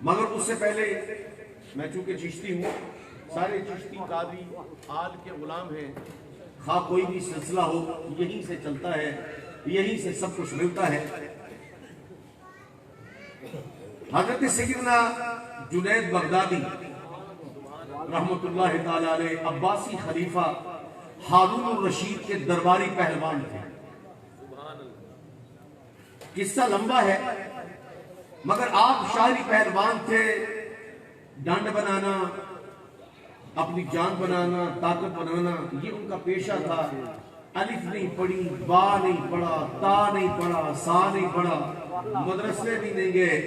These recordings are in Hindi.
मगर उससे पहले मैं चूंकि चिश्ती हूँ, सारे चिश्ती कादी आल के गुलाम हैं। खा कोई भी सिलसिला हो यहीं से चलता है, यहीं से सब कुछ मिलता है। हजरत सैयदना जुनैद बगदादी रहमतुल्लाह ताला अलैह अब्बासी खलीफा हारून रशीद के दरबारी पहलवान थे। किस्सा लंबा है मगर आप शाही पहलवान थे। डंड बनाना, अपनी जान बनाना, ताकत बनाना, ये उनका पेशा था। अलिफ नहीं पढ़ी, बा नहीं पढ़ा, ता नहीं पढ़ा, सा नहीं पढ़ा, मदरसे भी नहीं गए,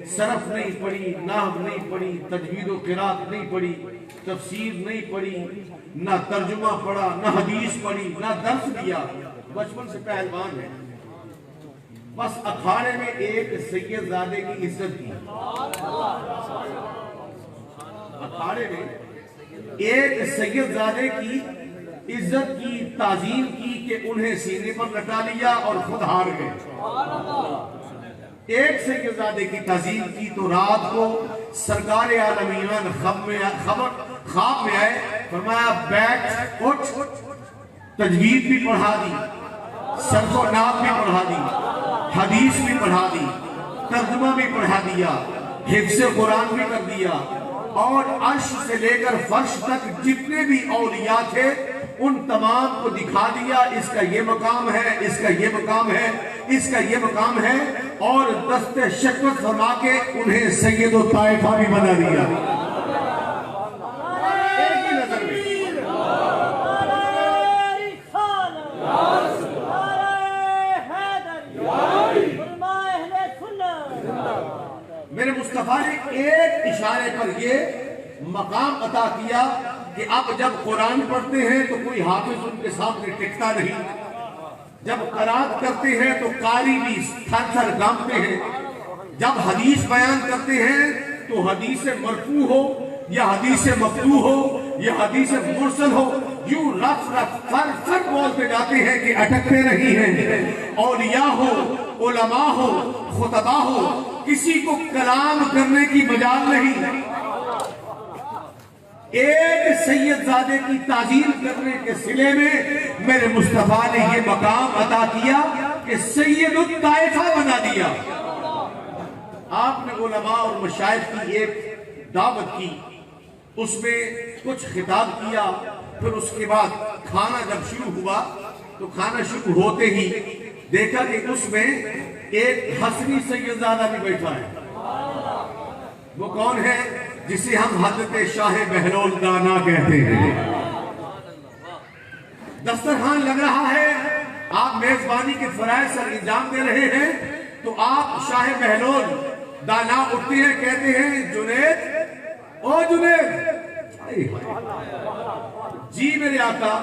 सरफ नहीं पढ़ी, नाहव नहीं पढ़ी, तजवीद व क़िरात नहीं पढ़ी, तफसीर नहीं पढ़ी, ना तर्जुमा पढ़ा, ना हदीस पढ़ी, ना दर्स दिया। बचपन से पहलवान है। बस अखाड़े में एक सैयदजादे की इज्जत की, अखाड़े में एक सैयदजादे की इज्जत की, ताजीम की कि उन्हें सीने पर लटा लिया और खुद हार गए। एक सैयदजादे की ताजीम की तो रात को सरकार आलमीन ख्वाब में आए, फरमाया बैठ उठ, तजवीद भी पढ़ा दी, सर्फ व नात भी पढ़ा दी, हदीस भी पढ़ा दी, तर्जुमा भी पढ़ा दिया, हिफ्ज़ कुरान भी कर दिया, और अर्श से लेकर फर्श तक जितने भी औलिया थे उन तमाम को दिखा दिया। इसका ये मकाम है, इसका ये मकाम है, इसका ये मकाम है, और दस्ते शक्वत फरमा के उन्हें सैयद ताइफा भी बना दिया। एक ही नजर में मेरे मुस्तफा ने एक इशारे पर ये मकाम अता किया कि अब जब कुरान पढ़ते हैं तो कोई हाफिज उनके सामने टिकता नहीं, जब क़राअत करते हैं तो कारी भी थर थर कांपते हैं, जब हदीस बयान करते हैं तो हदीस मरफू हो या हदीस मक़तू हो या हदीस मुरसल हो, यूं रफ रफ फर फर बोलते जाते हैं कि अटकते नहीं हैं। औलिया हो, उलमा हो, खुतबा हो, किसी को कलाम करने की मजाल नहीं। एक सैयदजादे की ताजीम करने के सिले में मेरे मुस्तफा ने ये मकाम अता किया कि सैयदुत ताइफा बना दिया। आपने उलमा और मशाइख की एक दावत की, उसमें कुछ खिताब किया, फिर उसके बाद खाना जब शुरू हुआ तो खाना शुरू होते ही देखा कि उसमें एक हसनी सैयदजादा भी बैठा है। वो कौन है? जिसे हम हजरत शाह बहलोल दाना कहते हैं। दस्तरखान लग रहा है, आप मेजबानी के फराइज सर इंजाम दे रहे हैं, तो आप शाह बहलोल दाना उठते हैं, कहते हैं जुनैद, ओ जुनैद। जी मेरे आका।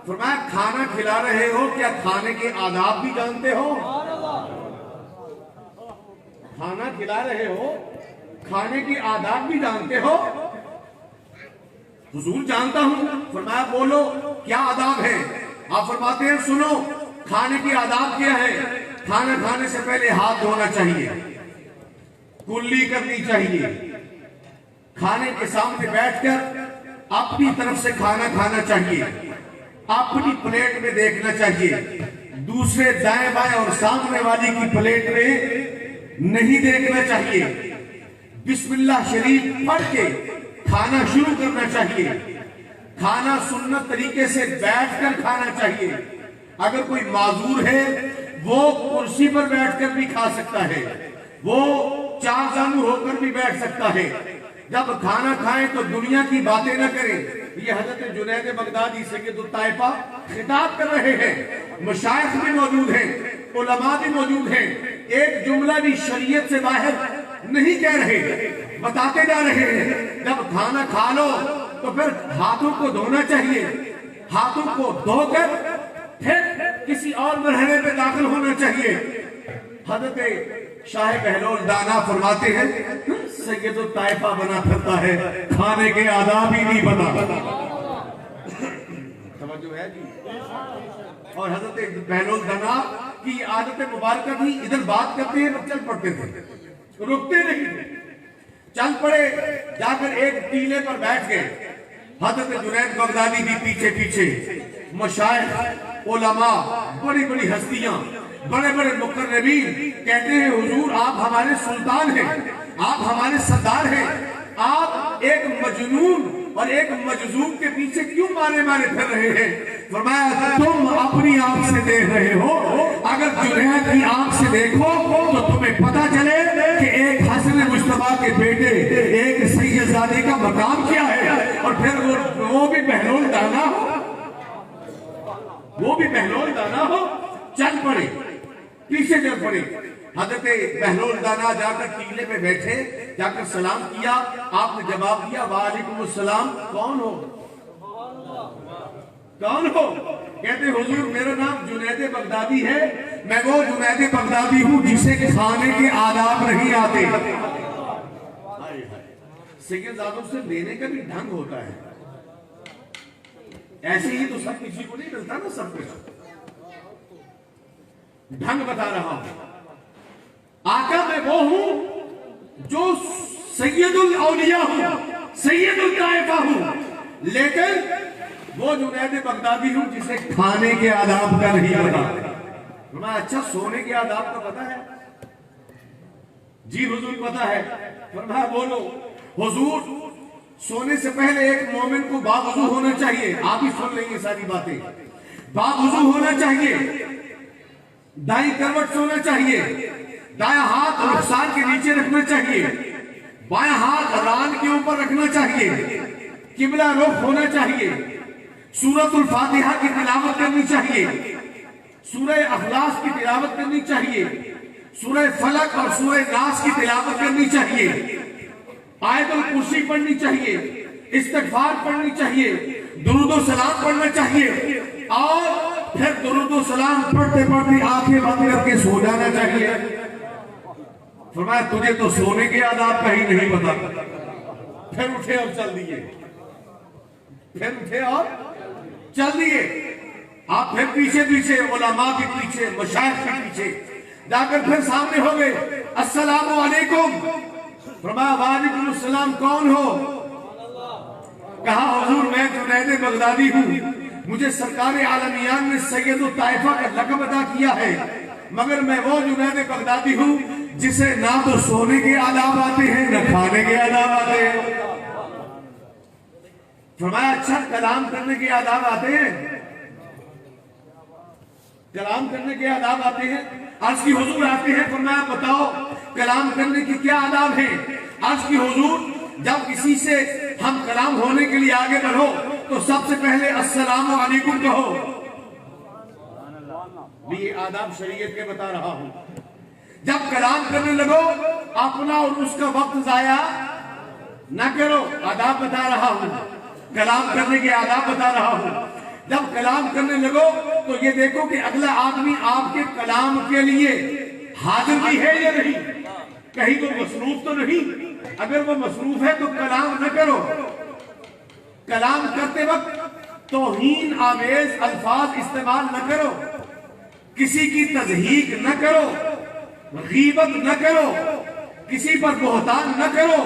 फरमाया खाना खिला रहे हो, क्या खाने के आदाब भी जानते हो? खाना खिला रहे हो, खाने के आदाब भी जानते हो? हुजूर जानता हूं। फरमाया बोलो क्या आदाब है? आप फरमाते हैं सुनो, खाने के आदाब क्या है? खाना खाने से पहले हाथ धोना चाहिए, कुल्ली करनी चाहिए, खाने के सामने बैठकर अपनी तरफ से खाना खाना चाहिए, अपनी प्लेट में देखना चाहिए, दूसरे दाएं बाएं और सामने वाली की प्लेट में नहीं देखना चाहिए, बिस्मिल्लाह शरीफ पढ़ के खाना शुरू करना चाहिए, खाना सुन्नत तरीके से बैठकर खाना चाहिए। अगर कोई माजूर है वो कुर्सी पर बैठकर भी खा सकता है, वो चार जानू होकर भी बैठ सकता है। जब खाना खाएं तो दुनिया की बातें न करें। ये हजरत जुनैद बगदादी सैयदुत ताइफा खिताब कर रहे हैं। मशाइख भी मौजूद हैं, उलमा भी मौजूद हैं। एक जुमला भी शरीयत से बाहर नहीं कह रहे, बताते जा रहे हैं जब खाना खा लो तो फिर हाथों को धोना चाहिए, हाथों को धोकर फिर किसी और मरहले पे दाखिल होना चाहिए। हजरत शाह बहलोल दाना फरमाते हैं सैयदुत ताइफा बना फिरता है, खाने के आदाब ही नहीं बता। समझो है जी। और हजरत बहलोल दाना की आदत मुबारक थी, इधर बात करते हैं चल पड़ते थे, रुकते नहीं थे। चल पड़े, जाकर एक टीले पर बैठ गए। हजरत जुनैद बगदादी भी पीछे पीछे, मशाइख, उलमा, बड़ी बड़ी हस्तियां, बड़े बड़े मुकर्रबीन कहते हैं हुजूर आप हमारे सुल्तान हैं, आप हमारे सरदार हैं, आप एक मजनून और एक मजजूम के पीछे क्यों मारे मारे फिर रहे हैं? फरमाया तुम अपनी आंख से देख रहे हो, अगर जुनैद की आंख से देखो तो तुम्हें पता चले कि एक हसन मुश्तबा के बेटे एक सैयदजादे का मकाम क्या है। और फिर वो भी बहलोल दाना हो, वो भी बहलोल दाना हो। चल पड़े, पीछे चल पड़े। हजरत बहलोल दाना जाकर टीले पे बैठे, जाकर सलाम किया। आपने जवाब दिया वालेकुम सलाम, कौन हो? कौन हो? कहते हुजूर मेरा नाम जुनैद बगदादी है, मैं वो जुनैद बगदादी हूं जिसे खाने के आदाब नहीं आते। सैयदजादों से लेने का भी ढंग होता है, ऐसे ही तो सब किसी को नहीं मिलता ना, सब कुछ ढंग बता रहा हूं। आका मैं वो हूं जो सैयदुल औलिया हूं, सैयदुल ताइफा हूं, लेकिन वो जुनैद बगदादी हूं जिसे खाने के आदाब का नहीं पता। अच्छा सोने के आदाब का पता है? जी हुजूर पता है। फरमाया बोलो। हुजूर सोने से पहले एक मोमिन को बावजू होना चाहिए। आप ही सुन लेंगे सारी बातें। बावजू होना चाहिए, दाई करवट सोना चाहिए, दाया हाथ रुखसार के नीचे रखना चाहिए, बाया हाथ रान के ऊपर रखना चाहिए, किबला रुख होना चाहिए, सूरतुल फातिहा की तिलावत करनी चाहिए, सूरह अखलास की तिलावत करनी चाहिए, सूरह फलक और सूरह नास की तिलावत करनी चाहिए, आयतुल कुर्सी पढ़नी चाहिए, इस्तिग़फार पढ़नी चाहिए, दुरूद व सलाम पढ़ना चाहिए और फिर दुरूद व सलाम पढ़ते पढ़ते आंखें बंद करके सो जाना चाहिए। फरमाया तुझे तो सोने के आदाब का ही नहीं पता। फिर उठे और चल दिए, फिर उठे और चल दिए। आप फिर पीछे पीछे उलमा के पीछे, मशाइख के पीछे जाकर फिर सामने हो गए। अस्सलामु अलैकुम। फरमाया वालेकुम अस्सलाम, कौन हो? कहा हुजूर मैं जुनैद बगदादी हूं, मुझे सरकार आलमियान ने सैयदुल ताइफा का लक़ब अदा किया है, मगर मैं वो जुनैद बगदादी हूं जिसे ना तो सोने के आदाब आते हैं न खाने के आदाब आते हैं। फरमाया अच्छा कलाम करने के आदाब आते हैं? कलाम करने के आदाब आते हैं? आज की हुजूर आते हैं। फरमाया बताओ कलाम करने के क्या आदाब हैं? आज की हुजूर जब किसी से हम कलाम होने के लिए आगे बढ़ो तो सबसे पहले अस्सलामु अलैकुम कहो। ये आदाब शरीयत के बता रहा हूं। जब कलाम करने लगो अपना और उसका वक्त जाया ना करो, आदाब बता रहा हूं, कलाम करने के आदाब बता रहा हूं। जब कलाम करने लगो तो ये देखो कि अगला आदमी आपके कलाम के लिए हाजिर भी है या नहीं, कहीं वो मसरूफ तो नहीं। अगर वो मसरूफ है तो कलाम न करो। कलाम करते वक्त तौहीन आमेज अल्फाज इस्तेमाल न करो, किसी की तज़हीक न करो, गीबत न करो, किसी पर बोहतान न करो,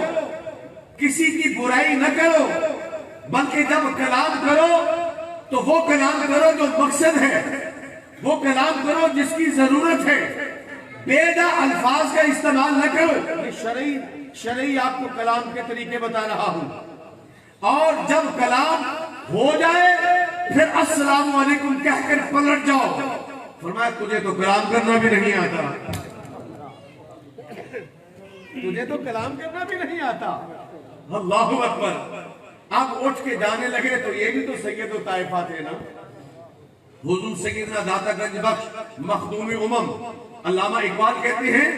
किसी की बुराई न करो, बल्कि जब कलाम करो तो वो कलाम करो जो मकसद है, वो कलाम करो जिसकी जरूरत है। बेदा अल्फाज का इस्तेमाल न करो। ये शरई आपको कलाम के तरीके बता रहा हूं। और जब कलाम हो जाए फिर अस्सलामु अलैकुम कहकर पलट जाओ। फरमाया तुझे तो कलाम करना भी नहीं आता, तुझे तो कलाम करना भी नहीं आता। अल्लाहु अकबर। अब उठ के जाने लगे तो ये भी तो सैयदुल ताइफा थे ना। हुजूर सैयदना दाता गंज बख्श मखदूम उमम अल्लामा इकबाल कहते हैं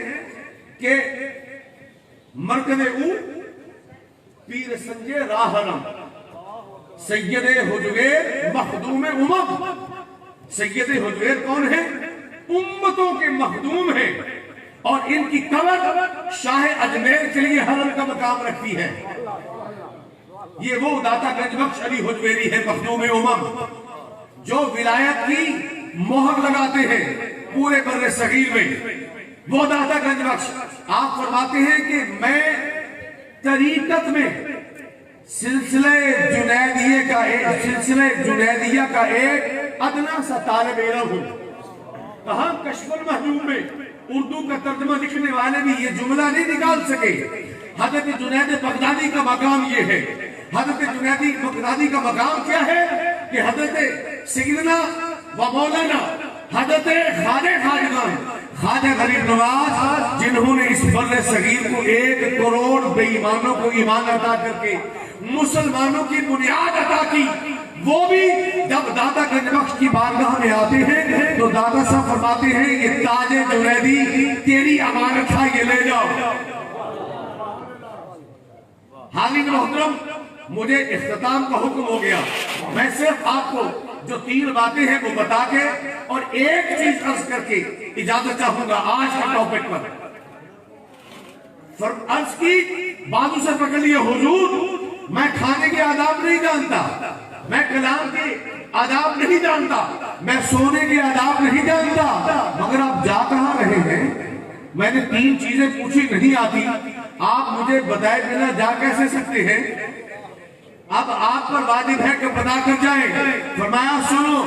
कि मरकज़े ऊ पीर संजय राहरम सैयदे हुजवेर मखदूम उमम। सैयदे हुजवेर कौन है? उम्मतों के मखदूम है और इनकी कब्र शाह अजमेर के लिए हरम का मकाम रखती है। ये वो दाता गंजबख्श अली हुजवेरी है मखदूम उमम जो विलायत की मोहर लगाते हैं पूरे बर्रे सगीर में। वो दाता गंजबख्श आप फरमाते हैं कि मैं तरीकत में सिलसिले जुनैदिया का एक अदना सा तालिब इल्म हूं। कहा कश्फुल महजूब में उर्दू का तर्जुमा लिखने वाले भी ये जुमला नहीं निकाल सके। हजरत जुनैद बगदादी का मकाम ये है। हजरत जुनैद बगदादी का मकाम क्या है कि हजरत सैयदना व मौलाना हजरत ख्वाजा गरीब नवाज, जिन्होंने इस बर्रे सगीर को 1 करोड़ बेईमानों को ईमान अता करके मुसलमानों की बुनियाद अता की, वो भी जब दादा गंजबख्श की बारगाह में आते हैं तो दादा साहब फरमाते हैं ये ताजे जुनैदी तेरी अमानत था, ये ले जाओ। हालिन मोहतरम, मुझे इख्तिताम का हुक्म हो गया। मैं सिर्फ आपको जो 3 बातें हैं वो बता के और एक चीज अर्ज करके इजाजत चाहूंगा आज के टॉपिक पर। अर्ज की बाजू से पकड़ लिए हुजूर, मैं खाने के आदाब नहीं जानता, मैं कलाम के आदाब नहीं जानता, मैं सोने के आदाब नहीं जानता, मगर आप जा कहां रहे हैं? मैंने 3 चीजें पूछी, नहीं आती, आप मुझे बताए बिना जा कैसे सकते हैं? अब आप पर वाजिब है कि बता कर जाए। फरमाया सुनो,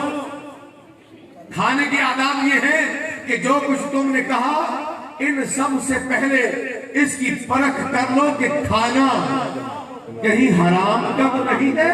खाने के आदाब ये है कि जो कुछ तुमने कहा इन सब से पहले इसकी परख कर लो कि खाना कहीं हराम का तो नहीं है।